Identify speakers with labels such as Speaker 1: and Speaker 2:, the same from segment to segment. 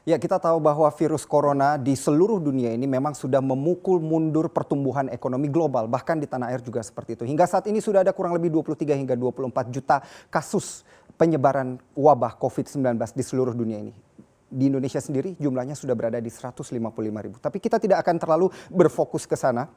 Speaker 1: Ya, kita tahu bahwa virus corona di seluruh dunia ini memang sudah memukul mundur pertumbuhan ekonomi global, bahkan di tanah air juga seperti itu. Hingga saat ini sudah ada kurang lebih 23 hingga 24 juta kasus penyebaran wabah COVID-19 di seluruh dunia ini. Di Indonesia sendiri jumlahnya sudah berada di 155 ribu. Tapi kita tidak akan terlalu berfokus ke sana.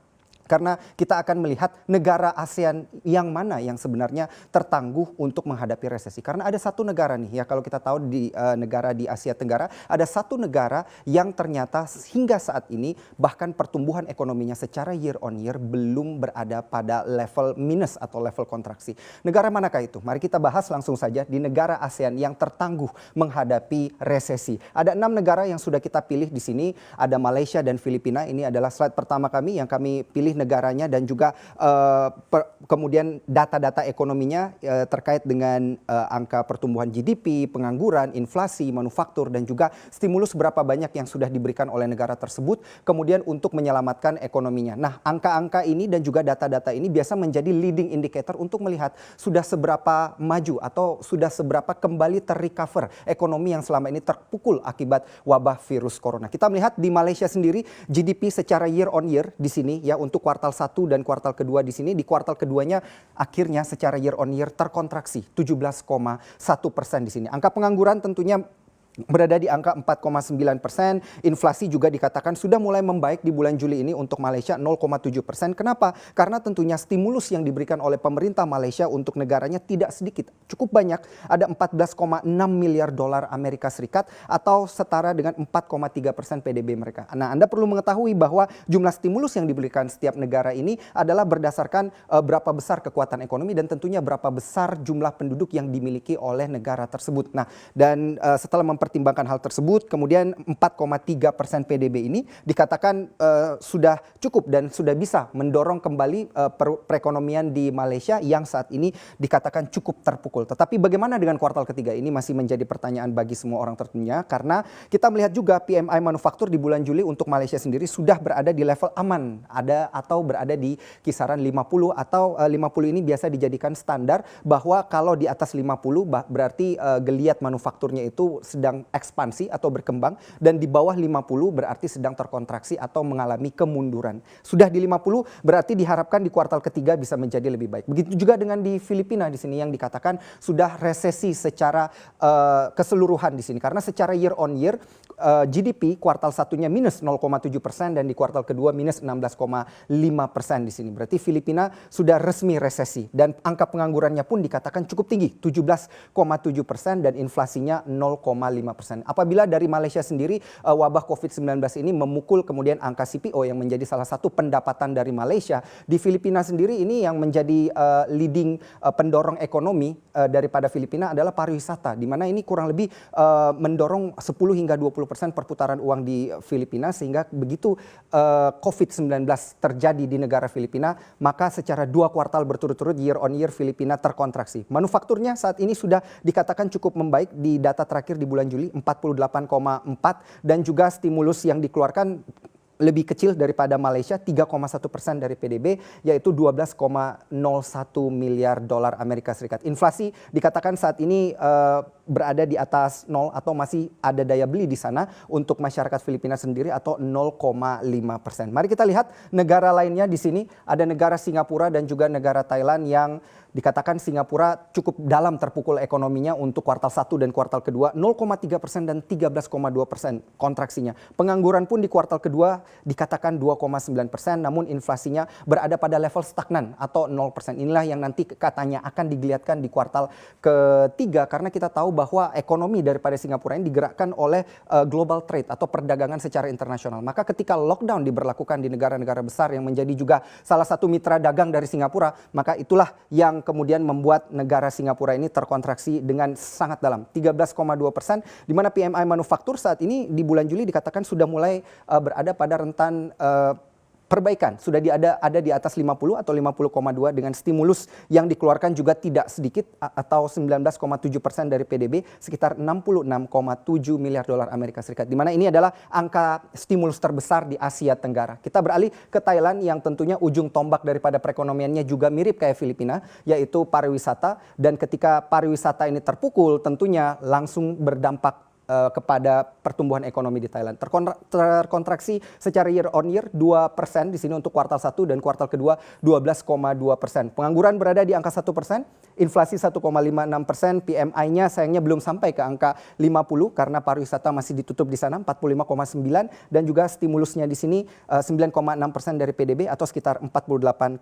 Speaker 1: Karena kita akan melihat negara ASEAN yang mana yang sebenarnya tertangguh untuk menghadapi resesi. Karena ada satu negara nih ya, kalau kita tahu di negara di Asia Tenggara, ada satu negara yang ternyata hingga saat ini bahkan pertumbuhan ekonominya secara year on year belum berada pada level minus atau level kontraksi. Negara manakah itu? Mari kita bahas langsung saja di negara ASEAN yang tertangguh menghadapi resesi. Ada 6 negara yang sudah kita pilih di sini, ada Malaysia dan Filipina. Ini adalah slide pertama kami yang kami pilih negaranya dan juga kemudian data-data ekonominya terkait dengan angka pertumbuhan GDP, pengangguran, inflasi, manufaktur dan juga stimulus berapa banyak yang sudah diberikan oleh negara tersebut kemudian untuk menyelamatkan ekonominya. Nah, angka-angka ini dan juga data-data ini biasa menjadi leading indicator untuk melihat sudah seberapa maju atau sudah seberapa kembali terrecover ekonomi yang selama ini terpukul akibat wabah virus corona. Kita melihat di Malaysia sendiri GDP secara year on year di sini ya untuk kuartal 1 dan kuartal kedua di sini, di kuartal keduanya akhirnya secara year on year terkontraksi 17,1% di sini. Angka pengangguran tentunya berada di angka 4,9%, inflasi juga dikatakan sudah mulai membaik di bulan Juli ini untuk Malaysia 0,7%. Kenapa? Karena tentunya stimulus yang diberikan oleh pemerintah Malaysia untuk negaranya tidak sedikit, cukup banyak, ada 14,6 miliar dolar Amerika Serikat atau setara dengan 4,3% PDB mereka. Nah, Anda perlu mengetahui bahwa jumlah stimulus yang diberikan setiap negara ini adalah berdasarkan berapa besar kekuatan ekonomi dan tentunya berapa besar jumlah penduduk yang dimiliki oleh negara tersebut. Nah, dan setelah mempertimbangkan hal tersebut, kemudian 4,3% PDB ini dikatakan sudah cukup dan sudah bisa mendorong kembali perekonomian di Malaysia yang saat ini dikatakan cukup terpukul. Tetapi bagaimana dengan kuartal ketiga ini masih menjadi pertanyaan bagi semua orang tentunya, karena kita melihat juga PMI manufaktur di bulan Juli untuk Malaysia sendiri sudah berada di level aman, ada atau berada di kisaran 50 atau 50 ini biasa dijadikan standar bahwa kalau di atas 50 berarti geliat manufakturnya itu sedang ekspansi atau berkembang, dan di bawah 50 berarti sedang terkontraksi atau mengalami kemunduran. Sudah di 50 berarti diharapkan di kuartal ketiga bisa menjadi lebih baik. Begitu juga dengan di Filipina di sini yang dikatakan sudah resesi secara keseluruhan di sini, karena secara year on year GDP kuartal satunya minus 0,7% dan di kuartal kedua minus 16,5% di sini. Berarti Filipina sudah resmi resesi dan angka penganggurannya pun dikatakan cukup tinggi, 17,7% dan inflasinya 0,5%. Apabila dari Malaysia sendiri wabah COVID-19 ini memukul kemudian angka CPO yang menjadi salah satu pendapatan dari Malaysia, di Filipina sendiri ini yang menjadi leading pendorong ekonomi daripada Filipina adalah pariwisata, di mana ini kurang lebih mendorong 10 hingga 20% perputaran uang di Filipina, sehingga begitu COVID-19 terjadi di negara Filipina, maka secara 2 kuartal berturut-turut year on year Filipina terkontraksi. Manufakturnya saat ini sudah dikatakan cukup membaik di data terakhir di bulan Juli 48,4 dan juga stimulus yang dikeluarkan lebih kecil daripada Malaysia, 3,1% dari PDB, yaitu 12,01 miliar dolar Amerika Serikat. Inflasi dikatakan saat ini berada di atas 0 atau masih ada daya beli di sana untuk masyarakat Filipina sendiri atau 0,5%. Mari kita lihat negara lainnya di sini, ada negara Singapura dan juga negara Thailand yang dikatakan Singapura cukup dalam terpukul ekonominya untuk kuartal 1 dan kuartal kedua, 0,3% dan 13,2% kontraksinya. Pengangguran pun di kuartal kedua dikatakan 2,9%, namun inflasinya berada pada level stagnan atau 0%. Inilah yang nanti katanya akan digeliatkan di kuartal ketiga, karena kita tahu bahwa ekonomi daripada Singapura ini digerakkan oleh global trade atau perdagangan secara internasional. Maka ketika lockdown diberlakukan di negara-negara besar yang menjadi juga salah satu mitra dagang dari Singapura, maka itulah yang kemudian membuat negara Singapura ini terkontraksi dengan sangat dalam, 13,2%, di mana PMI manufaktur saat ini di bulan Juli dikatakan sudah mulai berada pada rentan perbaikan, sudah ada di atas 50 atau 50,2 dengan stimulus yang dikeluarkan juga tidak sedikit atau 19,7% dari PDB, sekitar 66,7 miliar dolar Amerika Serikat, di mana ini adalah angka stimulus terbesar di Asia Tenggara. Kita beralih ke Thailand yang tentunya ujung tombak daripada perekonomiannya juga mirip kayak Filipina, yaitu pariwisata, dan ketika pariwisata ini terpukul tentunya langsung berdampak kepada pertumbuhan ekonomi di Thailand. Terkontraksi secara year on year 2% di sini untuk kuartal 1 dan kuartal kedua 12,2%. Pengangguran berada di angka 1%, inflasi 1,56%, PMI-nya sayangnya belum sampai ke angka 50 karena pariwisata masih ditutup di sana 45,9 dan juga stimulusnya di sini 9,6% dari PDB atau sekitar 48,19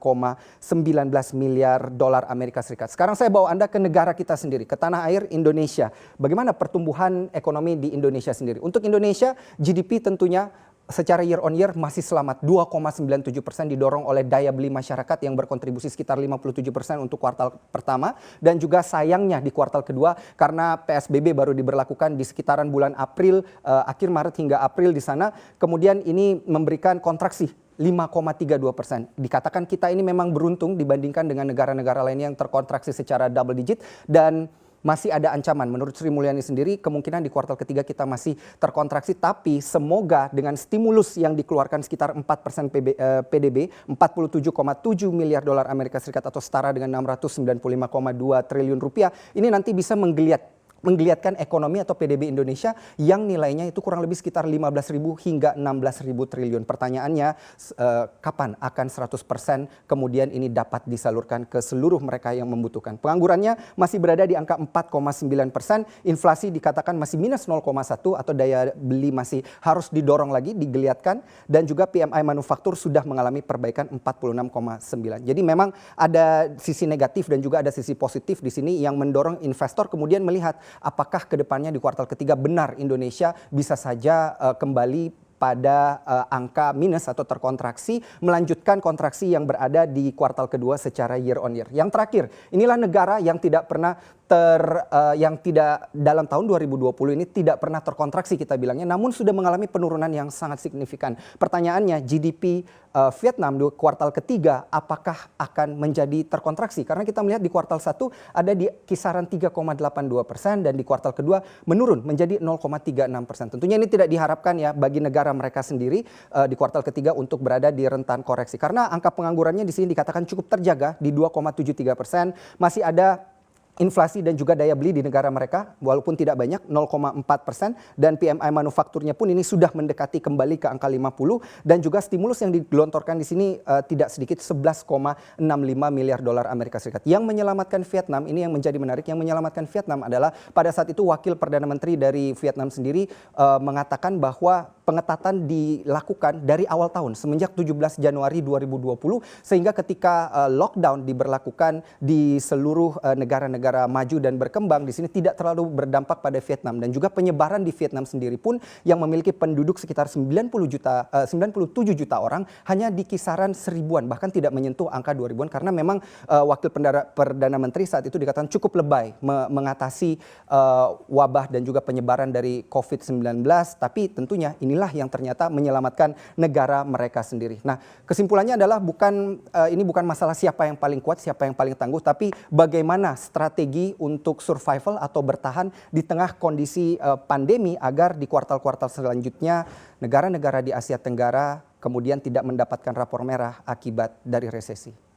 Speaker 1: miliar dolar Amerika Serikat. Sekarang saya bawa Anda ke negara kita sendiri, ke tanah air Indonesia. Bagaimana pertumbuhan ekonomi di Indonesia sendiri? Untuk Indonesia, GDP tentunya secara year on year masih selamat 2,97%, didorong oleh daya beli masyarakat yang berkontribusi sekitar 57% untuk kuartal pertama, dan juga sayangnya di kuartal kedua karena PSBB baru diberlakukan di sekitaran bulan April, akhir Maret hingga April di sana, kemudian ini memberikan kontraksi 5,32%. Dikatakan kita ini memang beruntung dibandingkan dengan negara-negara lainnya yang terkontraksi secara double digit, dan masih ada ancaman. Menurut Sri Mulyani sendiri, kemungkinan di kuartal ketiga kita masih terkontraksi, tapi semoga dengan stimulus yang dikeluarkan sekitar 4% PDB, 47,7 miliar dolar Amerika Serikat atau setara dengan 695,2 triliun rupiah, ini nanti bisa menggeliatkan ekonomi atau PDB Indonesia yang nilainya itu kurang lebih sekitar 15.000 hingga 16.000 triliun. Pertanyaannya, kapan akan 100% kemudian ini dapat disalurkan ke seluruh mereka yang membutuhkan? Penganggurannya masih berada di angka 4,9%, inflasi dikatakan masih minus 0,1 atau daya beli masih harus didorong lagi, digeliatkan, dan juga PMI manufaktur sudah mengalami perbaikan 46,9. Jadi memang ada sisi negatif dan juga ada sisi positif di sini yang mendorong investor kemudian melihat apakah kedepannya di kuartal ketiga benar Indonesia bisa saja kembali pada angka minus atau terkontraksi, melanjutkan kontraksi yang berada di kuartal kedua secara year on year. Yang terakhir, inilah negara yang tidak pernah yang tidak dalam tahun 2020 ini tidak pernah terkontraksi kita bilangnya, namun sudah mengalami penurunan yang sangat signifikan. Pertanyaannya, GDP Vietnam di kuartal ketiga apakah akan menjadi terkontraksi? Karena kita melihat di kuartal 1 ada di kisaran 3,82% dan di kuartal kedua menurun menjadi 0,36%. Tentunya ini tidak diharapkan ya bagi negara mereka sendiri di kuartal ketiga untuk berada di rentan koreksi. Karena angka penganggurannya di sini dikatakan cukup terjaga di 2,73%, masih ada inflasi dan juga daya beli di negara mereka walaupun tidak banyak 0,4%, dan PMI manufakturnya pun ini sudah mendekati kembali ke angka 50, dan juga stimulus yang digelontorkan di sini tidak sedikit 11,65 miliar dolar Amerika Serikat. Yang menyelamatkan Vietnam ini yang menjadi menarik, yang menyelamatkan Vietnam adalah pada saat itu wakil Perdana Menteri dari Vietnam sendiri mengatakan bahwa pengetatan dilakukan dari awal tahun semenjak 17 Januari 2020 sehingga ketika lockdown diberlakukan di seluruh negara-negara maju dan berkembang di sini tidak terlalu berdampak pada Vietnam, dan juga penyebaran di Vietnam sendiri pun yang memiliki penduduk sekitar 97 juta orang hanya di kisaran 1000-an, bahkan tidak menyentuh angka 2000-an karena memang wakil Perdana Menteri saat itu dikatakan cukup lebay mengatasi wabah dan juga penyebaran dari COVID-19, tapi tentunya inilah yang ternyata menyelamatkan negara mereka sendiri. Nah, kesimpulannya adalah ini bukan masalah siapa yang paling kuat, siapa yang paling tangguh, tapi bagaimana strategi untuk survival atau bertahan di tengah kondisi pandemi agar di kuartal-kuartal selanjutnya negara-negara di Asia Tenggara kemudian tidak mendapatkan rapor merah akibat dari resesi.